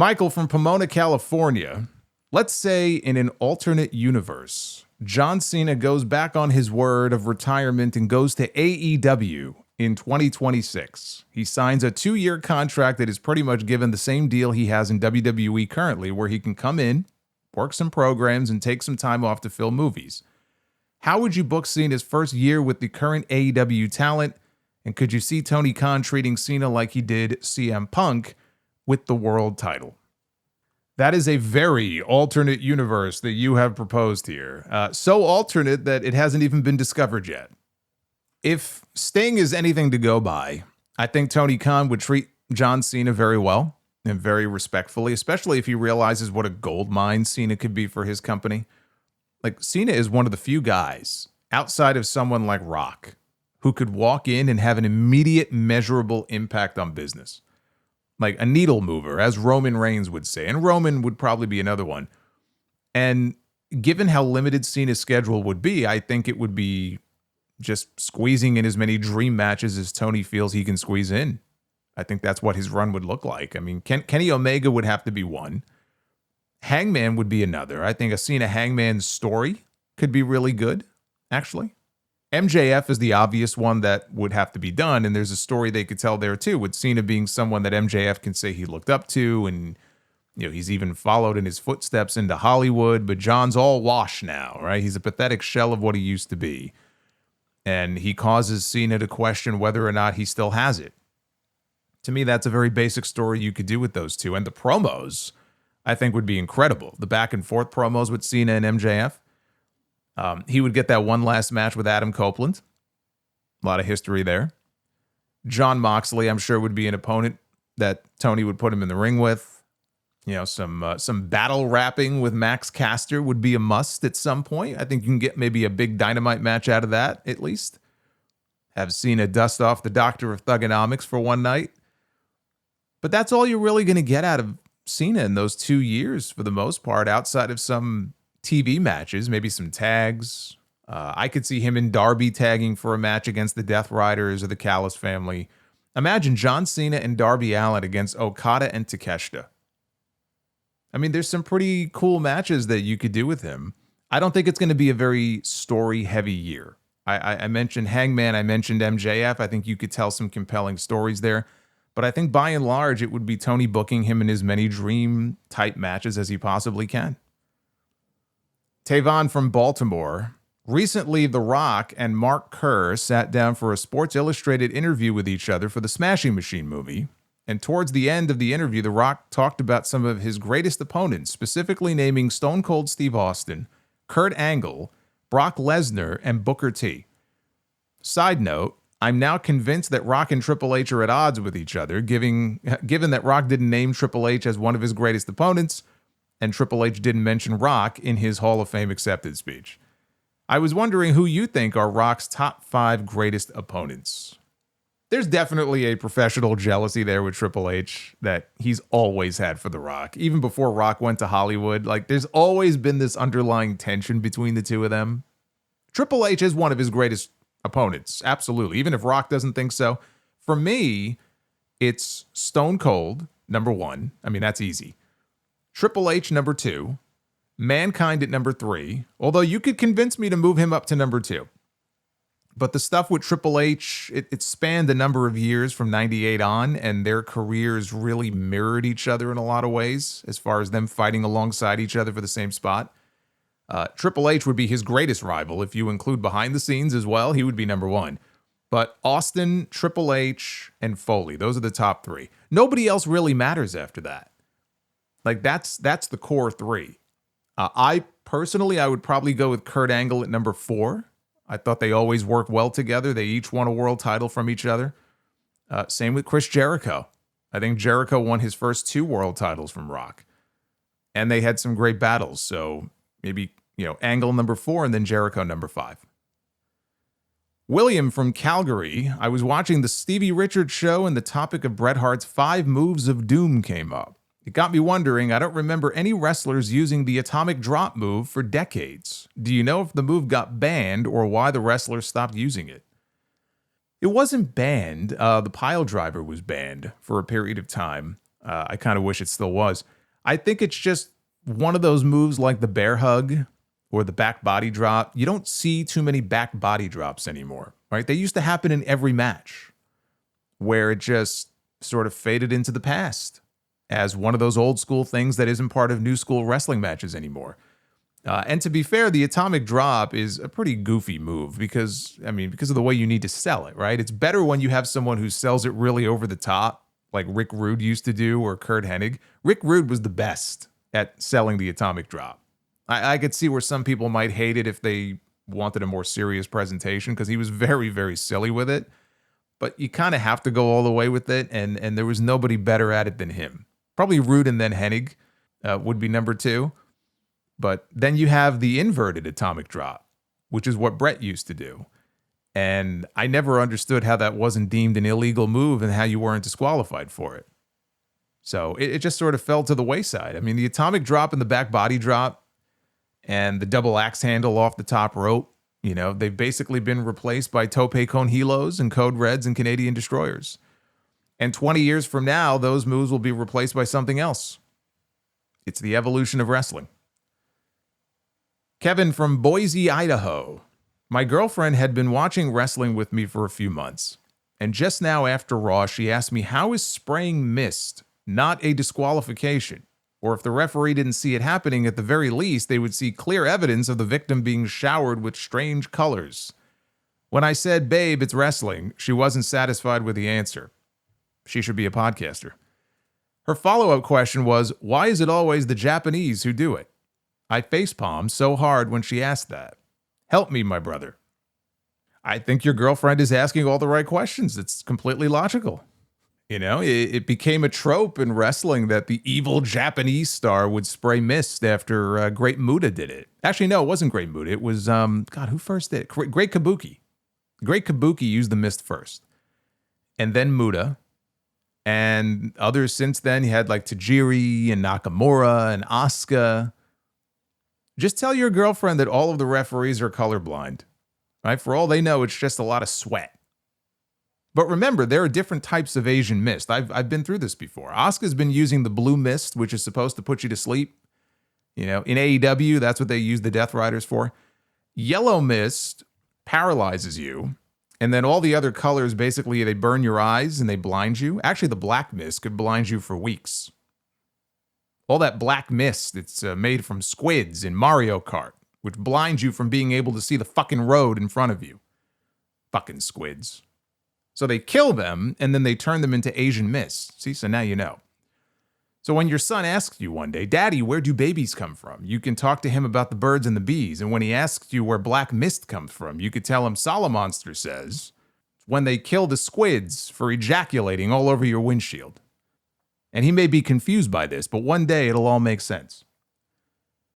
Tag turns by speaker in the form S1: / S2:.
S1: Michael from Pomona, California. Let's say in an alternate universe, John Cena goes back on his word of retirement and goes to AEW in 2026. He signs a 2-year contract that is pretty much given the same deal he has in WWE currently, where he can come in, work some programs, and take some time off to film movies. How would you book Cena's first year with the current AEW talent? And could you see Tony Khan treating Cena like he did CM Punk with the world title? That is a very alternate universe that you have proposed here. So alternate that it hasn't even been discovered yet. If Sting is anything to go by, I think Tony Khan would treat John Cena very well and very respectfully, especially if he realizes what a gold mine Cena could be for his company. Like, Cena is one of the few guys outside of someone like Rock who could walk in and have an immediate measurable impact on business. Like a needle mover, as Roman Reigns would say. And Roman would probably be another one. And given how limited Cena's schedule would be, I think it would be just squeezing in as many dream matches as Tony feels he can squeeze in. I think that's what his run would look like. I mean, Kenny Omega would have to be one. Hangman would be another. I think a Cena Hangman story could be really good, actually. MJF is the obvious one that would have to be done, and there's a story they could tell there too, with Cena being someone that MJF can say he looked up to, and he's even followed in his footsteps into Hollywood, but John's all washed now, right? He's a pathetic shell of what he used to be, and he causes Cena to question whether or not he still has it. To me, that's a very basic story you could do with those two, and the promos, I think, would be incredible. The back and forth promos with Cena and MJF. He would get that one last match with Adam Copeland. A lot of history there. Jon Moxley, I'm sure, would be an opponent that Tony would put him in the ring with. Some battle rapping with Max Caster would be a must at some point. I think you can get maybe a big Dynamite match out of that, at least. Have Cena dust off the Doctor of Thugonomics for one night. But that's all you're really going to get out of Cena in those 2 years, for the most part, outside of some TV matches, maybe some tags. I could see him and Darby tagging for a match against the Death Riders or the Callis family. Imagine John Cena and Darby Allin against Okada and Takeshita. I mean, there's some pretty cool matches that you could do with him. I don't think it's going to be a very story-heavy year. I mentioned Hangman, I mentioned MJF. I think you could tell some compelling stories there. But I think by and large, it would be Tony booking him in as many dream-type matches as he possibly can. Tavon from Baltimore. Recently, The Rock and Mark Kerr sat down for a Sports Illustrated interview with each other for the Smashing Machine movie. And towards the end of the interview, The Rock talked about some of his greatest opponents, specifically naming Stone Cold Steve Austin, Kurt Angle, Brock Lesnar, and Booker T. Side note, I'm now convinced that Rock and Triple H are at odds with each other, given that Rock didn't name Triple H as one of his greatest opponents, and Triple H didn't mention Rock in his Hall of Fame acceptance speech. I was wondering who you think are Rock's top 5 greatest opponents. There's definitely a professional jealousy there with Triple H that he's always had for The Rock. Even before Rock went to Hollywood, there's always been this underlying tension between the two of them. Triple H is one of his greatest opponents, absolutely, even if Rock doesn't think so. For me, it's Stone Cold, number 1. I mean, that's easy. Triple H, number 2. Mankind at number 3. Although you could convince me to move him up to number 2. But the stuff with Triple H, it spanned a number of years from 98 on, and their careers really mirrored each other in a lot of ways, as far as them fighting alongside each other for the same spot. Triple H would be his greatest rival. If you include behind the scenes as well, he would be number 1. But Austin, Triple H, and Foley, those are the top 3. Nobody else really matters after that. That's the core 3. I would probably go with Kurt Angle at number 4. I thought they always worked well together. They each won a world title from each other. Same with Chris Jericho. I think Jericho won his first 2 world titles from Rock. And they had some great battles. So maybe, Angle number 4 and then Jericho number 5. William from Calgary. I was watching the Stevie Richards show and the topic of Bret Hart's 5 moves of doom came up. It got me wondering, I don't remember any wrestlers using the atomic drop move for decades. Do you know if the move got banned or why the wrestlers stopped using it? It wasn't banned. The pile driver was banned for a period of time. I kind of wish it still was. I think it's just one of those moves like the bear hug or the back body drop. You don't see too many back body drops anymore, right? They used to happen in every match where it just sort of faded into the past as one of those old school things that isn't part of new school wrestling matches anymore. And to be fair, the atomic drop is a pretty goofy move because of the way you need to sell it, right? It's better when you have someone who sells it really over the top, like Rick Rude used to do, or Kurt Hennig. Rick Rude was the best at selling the atomic drop. I could see where some people might hate it if they wanted a more serious presentation because he was very, very silly with it. But you kind of have to go all the way with it, and there was nobody better at it than him. Probably Rude and then Hennig would be number 2. But then you have the inverted atomic drop, which is what Brett used to do. And I never understood how that wasn't deemed an illegal move and how you weren't disqualified for it. So it just sort of fell to the wayside. I mean, the atomic drop and the back body drop and the double axe handle off the top rope, they've basically been replaced by tope con hilos and code reds and Canadian destroyers. And 20 years from now, those moves will be replaced by something else. It's the evolution of wrestling. Kevin from Boise, Idaho. My girlfriend had been watching wrestling with me for a few months, and just now after Raw, she asked me, how is spraying mist not a disqualification? Or if the referee didn't see it happening, at the very least, they would see clear evidence of the victim being showered with strange colors. When I said, babe, it's wrestling, she wasn't satisfied with the answer. She should be a podcaster. Her follow-up question was, why is it always the Japanese who do it? I facepalmed so hard when she asked that. Help me, my brother. I think your girlfriend is asking all the right questions. It's completely logical. It became a trope in wrestling that the evil Japanese star would spray mist after Great Muta did it. Actually, no, it wasn't Great Muta. It was, who first did it? Great Kabuki. Great Kabuki used the mist first. And then Muta. And others since then, you had like Tajiri and Nakamura and Asuka. Just tell your girlfriend that all of the referees are colorblind, right? For all they know, it's just a lot of sweat. But remember, there are different types of Asian mist. I've been through this before. Asuka's been using the blue mist, which is supposed to put you to sleep. In AEW, that's what they use the Death Riders for. Yellow mist paralyzes you. And then all the other colors, basically, they burn your eyes and they blind you. Actually, the black mist could blind you for weeks. All that black mist, it's made from squids in Mario Kart, which blinds you from being able to see the fucking road in front of you. Fucking squids. So they kill them, and then they turn them into Asian mist. See, so now you know. So when your son asks you one day, Daddy, where do babies come from? You can talk to him about the birds and the bees. And when he asks you where black mist comes from, you could tell him Solomonster says, when they kill the squids for ejaculating all over your windshield. And he may be confused by this, but one day it'll all make sense.